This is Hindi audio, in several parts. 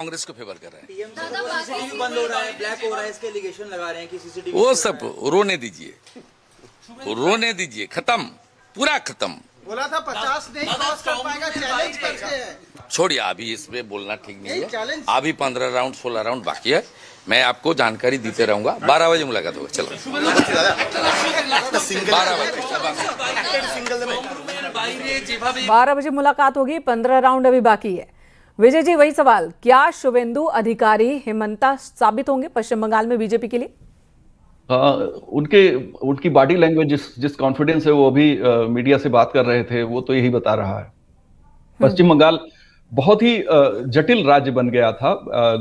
कांग्रेस को फेवर कर रहे हैं। सीसीटीवी बंद हो रहा है, ब्लैक हो रहा है, इसके एलिगेशन लगा रहे हैं कि सीसीटीवी वो सब रोने दीजिए, रोने दीजिए, खत्म, पूरा खत्म। बोला था 50 नहीं क्रॉस कर पाएगा, चैलेंज करते हैं। छोड़िए, अभी इसमें बोलना ठीक नहीं है। चैलेंज। अभी 15 राउंड 16 राउंड बाकी है। मैं आपको जानकारी देते रहूंगा। 12 बजे मुलाकात होगा। चलो 12 बजे मुलाकात होगी। 15 राउंड अभी बाकी है। विजय जी, वही सवाल, क्या शुवेंदु अधिकारी हेमंता साबित होंगे पश्चिम बंगाल में बीजेपी के लिए? उनकी बॉडी लैंग्वेज जिस कॉन्फिडेंस है वो अभी मीडिया से बात कर रहे थे, वो तो यही बता रहा है। पश्चिम बंगाल बहुत ही जटिल राज्य बन गया था।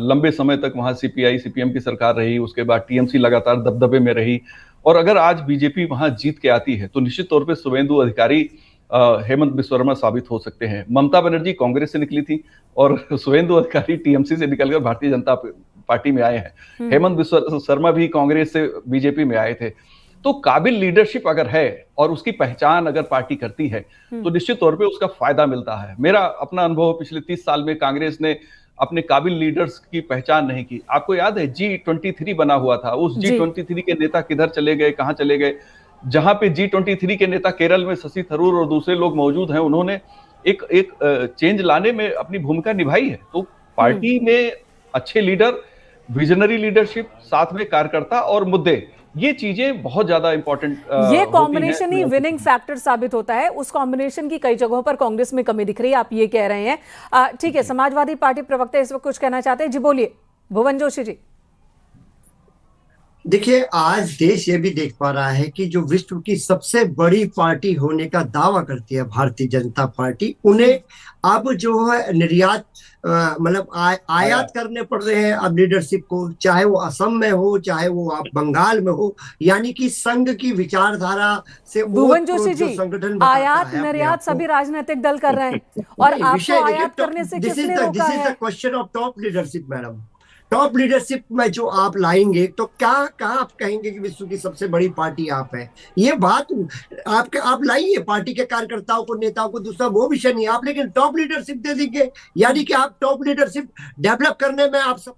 लंबे समय तक वहां सीपीआई सीपीएम की सरकार रही, उसके बाद टीएमसी लगातार दबदबे में रही, और अगर आज बीजेपी वहां जीत के आती है तो निश्चित तौर पे शुवेंदु अधिकारी हेमंत बिस्वर्मा साबित हो सकते हैं। ममता बनर्जी कांग्रेस से निकली थी और शुवेंदु अधिकारी टीएमसी से निकलकर भारतीय जनता पार्टी में आए हैं। हेमंत बिस्वा शर्मा भी कांग्रेस से बीजेपी में आए थे। तो काबिल लीडरशिप अगर है और उसकी पहचान अगर पार्टी करती है तो निश्चित तौर पे उसका फायदा मिलता है। मेरा अपना अनुभव पिछले 30 साल में, कांग्रेस ने अपने काबिल लीडर्स की पहचान नहीं की। आपको याद है G23 बना हुआ था, उस G23 के नेता किधर चले गए, कहां चले गए? जहां पे G23 के नेता केरल में शशि थरूर और दूसरे लोग मौजूद हैं, उन्होंने एक चेंज लाने में अपनी भूमिका निभाई है। तो पार्टी में अच्छे लीडर, विजनरी लीडरशिप, साथ में कार्यकर्ता और मुद्दे, ये चीजें बहुत ज्यादा इंपॉर्टेंट ये कॉम्बिनेशन ही विनिंग फैक्टर साबित होता है। उस कॉम्बिनेशन की कई जगहों पर कांग्रेस में कमी दिख रही है, आप ये कह रहे हैं। ठीक है, समाजवादी पार्टी प्रवक्ता इस वक्त कुछ कहना चाहते हैं। जी बोलिए भुवन जोशी जी। देखिए, आज देश ये भी देख पा रहा है कि जो विश्व की सबसे बड़ी पार्टी होने का दावा करती है भारतीय जनता पार्टी, उन्हें अब जो है निर्यात मतलब आयात करने पड़ रहे हैं अब लीडरशिप को, चाहे वो असम में हो, चाहे वो आप बंगाल में हो। यानी कि संघ की विचारधारा से भुवन जोशी जी, संगठन आयात निर्यात सभी राजनीतिक दल कर रहे हैं और आपको आयात करने से किसने रोका है? This is the question of top leadership madam. Top leadership में जो आप लाएंगे तो क्या कहाँ आप कहेंगे कि विश्व की सबसे बड़ी पार्टी आप है? ये बात आप लाइए पार्टी के कार्यकर्ताओं को, नेताओं को, दूसरा वो विषय नहीं आप, लेकिन टॉप लीडरशिप दे देंगे। यानी कि आप टॉप लीडरशिप डेवलप करने में आप सब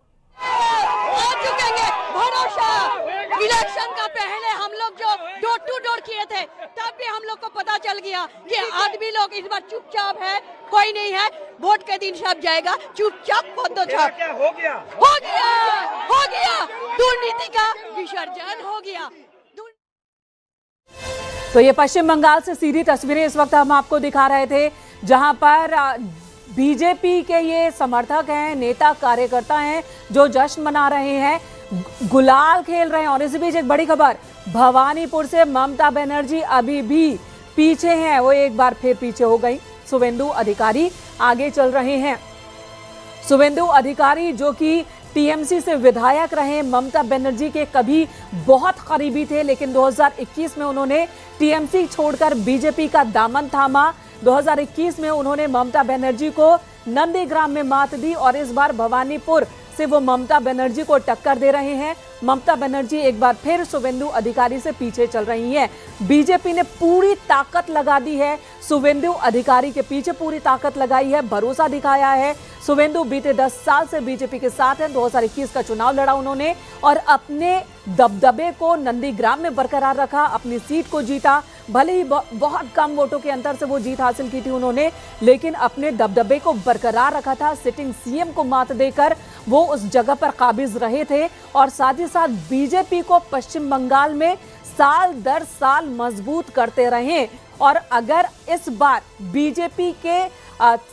भरोसा। इलेक्शन का पहले हम लोग जो डोर टू डोर किए थे, तब भी हम लोग को पता चल गया कि आदमी लोग इस बार चुपचाप है, कोई नहीं है। वोट के दिन सब जाएगा, चुपचाप वोट दो। हो गया दुर्नीति का विसर्जन हो गया। तो ये पश्चिम बंगाल से सीधी तस्वीरें इस वक्त हम आपको दिखा रहे थे, जहां पर बीजेपी के ये समर्थक हैं, नेता कार्यकर्ता हैं जो जश्न मना रहे हैं, गुलाल खेल रहे हैं। और इसी बीच एक बड़ी खबर, भवानीपुर से ममता बनर्जी अभी भी पीछे हैं, वो एक बार फिर पीछे हो गई। शुवेंदु अधिकारी आगे चल रहे हैं। शुवेंदु अधिकारी जो कि टीएमसी से विधायक रहे, ममता बनर्जी के कभी बहुत करीबी थे, लेकिन 2021 में उन्होंने टीएमसी छोड़कर बीजेपी का दामन थामा। 2021 में उन्होंने ममता बनर्जी को नंदीग्राम में मात दी और इस बार भवानीपुर से वो ममता बनर्जी को टक्कर दे रहे हैं। ममता बनर्जी एक बार फिर शुवेंदु अधिकारी से पीछे चल रही हैं। बीजेपी ने पूरी ताकत लगा दी है, शुवेंदु अधिकारी के पीछे पूरी ताकत लगाई है, भरोसा दिखाया है। शुवेंदु बीते 10 साल से बीजेपी के साथ हैं। 2021 का चुनाव लड़ा उन्होंने और अपने दबदबे को नंदीग्राम में बरकरार रखा, अपनी सीट को जीता। भले ही बहुत कम वोटों के अंतर से वो जीत हासिल की थी उन्होंने, लेकिन अपने दबदबे को बरकरार रखा था। सिटिंग सीएम को मात देकर वो उस जगह पर काबिज रहे थे और साथ ही साथ बीजेपी को पश्चिम बंगाल में साल दर साल मजबूत करते रहे। और अगर इस बार बीजेपी के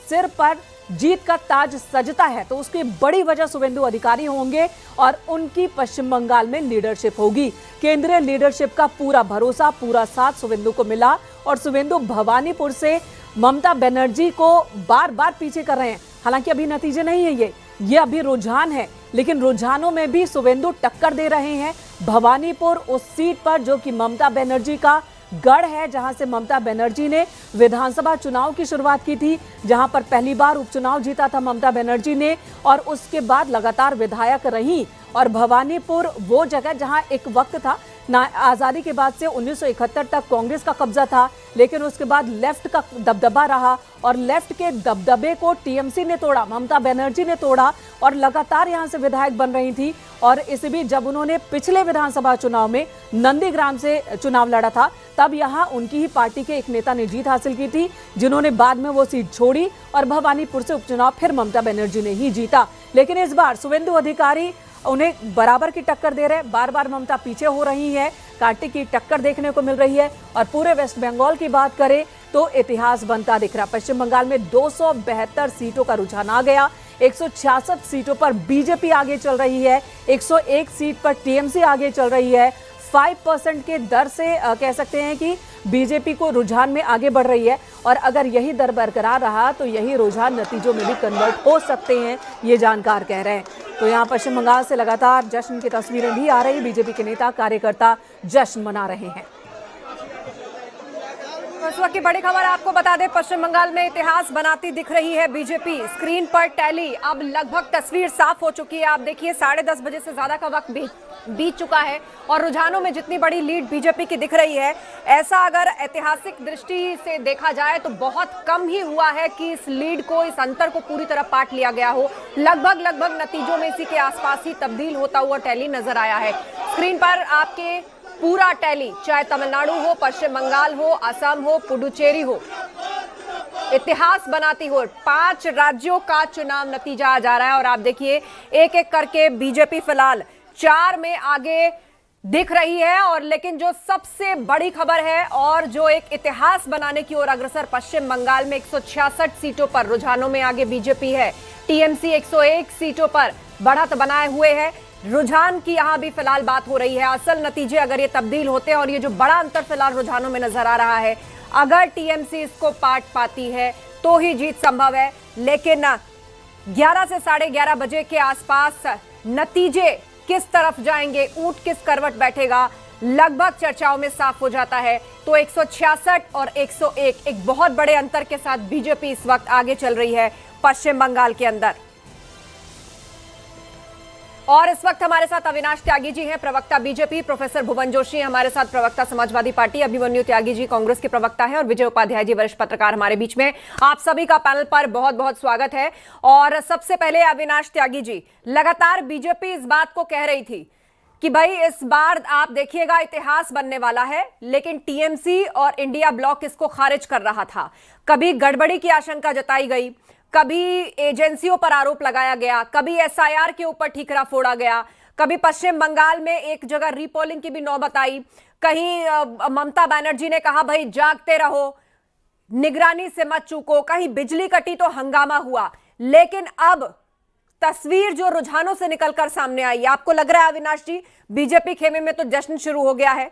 सिर पर जीत का ताज सजता है तो उसकी बड़ी वजह शुवेंदु अधिकारी होंगे और उनकी पश्चिम बंगाल में लीडरशिप होगी। केंद्रीय लीडरशिप का पूरा भरोसा, पूरा साथ शुवेंदु को मिला और शुवेंदु भवानीपुर से ममता बनर्जी को बार बार पीछे कर रहे हैं। हालांकि अभी नतीजे नहीं है, ये अभी रुझान है, लेकिन रुझानों में भी शुवेंदु टक्कर दे रहे हैं। भवानीपुर उस सीट पर जो कि ममता बनर्जी का गढ़ है, जहां से ममता बनर्जी ने विधानसभा चुनाव की शुरुआत की थी, जहां पर पहली बार उपचुनाव जीता था ममता बनर्जी ने और उसके बाद लगातार विधायक रही। और भवानीपुर वो जगह जहां एक वक्त था आज़ादी के बाद से 1971 तक कांग्रेस का कब्जा था, लेकिन उसके बाद लेफ्ट का दबदबा रहा और लेफ्ट के दबदबे को टीएमसी ने तोड़ा, ममता बनर्जी ने तोड़ा और लगातार यहां से विधायक बन रही थी। और इस बीच जब उन्होंने पिछले विधानसभा चुनाव में नंदीग्राम से चुनाव लड़ा था, तब यहां उनकी ही पार्टी के एक नेता ने जीत हासिल की थी, जिन्होंने बाद में वो सीट छोड़ी और भवानीपुर से उपचुनाव फिर ममता बनर्जी ने ही जीता। लेकिन इस बार शुवेंदु अधिकारी उन्हें बराबर की टक्कर दे रहे हैं, बार बार ममता पीछे हो रही है, कांटे की टक्कर देखने को मिल रही है। और पूरे वेस्ट बंगाल की बात करें तो इतिहास बनता दिख रहा। पश्चिम बंगाल में 272 सीटों का रुझान आ गया, 166 सीटों पर बीजेपी आगे चल रही है, 101 सीट पर टीएमसी आगे चल रही है। 5% के दर से कह सकते हैं कि बीजेपी को रुझान में आगे बढ़ रही है और अगर यही दर बरकरार रहा तो यही रुझान नतीजों में भी कन्वर्ट हो सकते हैं, ये जानकार कह रहे हैं। तो यहाँ पश्चिम बंगाल से लगातार जश्न की तस्वीरें भी आ रही, बीजेपी के नेता कार्यकर्ता जश्न मना रहे हैं। इस वक्त की बड़ी खबर आपको बता दें, पश्चिम बंगाल में इतिहास बनाती दिख रही है बीजेपी। स्क्रीन पर टैली, अब लगभग तस्वीर साफ हो चुकी है। आप देखिए 10:30 बजे से ज्यादा का वक्त बीत चुका है और रुझानों में जितनी बड़ी लीड बीजेपी की दिख रही है, ऐसा अगर ऐतिहासिक दृष्टि से देखा जाए तो बहुत कम ही हुआ है कि इस लीड को, इस अंतर को पूरी तरह पाट लिया गया हो। लगभग नतीजों में इसी के आसपास ही तब्दील होता हुआ टैली नजर आया है। स्क्रीन पर आपके पूरा टैली, चाहे तमिलनाडु हो, पश्चिम बंगाल हो, असम हो, पुडुचेरी हो, इतिहास बनाती हो 5 राज्यों का चुनाव नतीजा आ जा रहा है। और आप देखिए एक एक करके बीजेपी फिलहाल 4 में आगे दिख रही है। और लेकिन जो सबसे बड़ी खबर है और जो एक इतिहास बनाने की ओर अग्रसर पश्चिम बंगाल में 166 सीटों पर रुझानों में आगे बीजेपी है। टीएमसी 101 सीटों पर बढ़त बनाए हुए है। रुझान की यहां भी फिलहाल बात हो रही है। असल नतीजे अगर ये तब्दील होते हैं और ये जो बड़ा अंतर फिलहाल रुझानों में नजर आ रहा है, अगर टीएमसी इसको पाट पाती है तो ही जीत संभव है। लेकिन 11 से 11:30 बजे के आसपास नतीजे किस तरफ जाएंगे, ऊंट किस करवट बैठेगा, लगभग चर्चाओं में साफ हो जाता है। तो 166 और 101 एक बहुत बड़े अंतर के साथ बीजेपी इस वक्त आगे चल रही है पश्चिम बंगाल के अंदर। और इस वक्त हमारे साथ अविनाश त्यागी जी हैं, प्रवक्ता बीजेपी, प्रोफेसर भुवन जोशी हमारे साथ, प्रवक्ता समाजवादी पार्टी, अभिमन्यु त्यागी जी कांग्रेस के प्रवक्ता हैं और विजय उपाध्याय जी वरिष्ठ पत्रकार हमारे बीच में। आप सभी का पैनल पर बहुत बहुत स्वागत है। और सबसे पहले अविनाश त्यागी जी, लगातार बीजेपी इस बात को कह रही थी कि भाई इस बार आप देखिएगा इतिहास बनने वाला है, लेकिन टीएमसी और इंडिया ब्लॉक इसको खारिज कर रहा था। कभी गड़बड़ी की आशंका जताई गई, कभी एजेंसियों पर आरोप लगाया गया, कभी एसआईआर के ऊपर ठीकरा फोड़ा गया, कभी पश्चिम बंगाल में एक जगह रीपोलिंग की भी नौबत आई, कहीं ममता बनर्जी ने कहा भाई जागते रहो, निगरानी से मत चूको, कहीं बिजली कटी तो हंगामा हुआ। लेकिन अब तस्वीर जो रुझानों से निकलकर सामने आई, आपको लग रहा है अविनाश जी बीजेपी खेमे में तो जश्न शुरू हो गया है?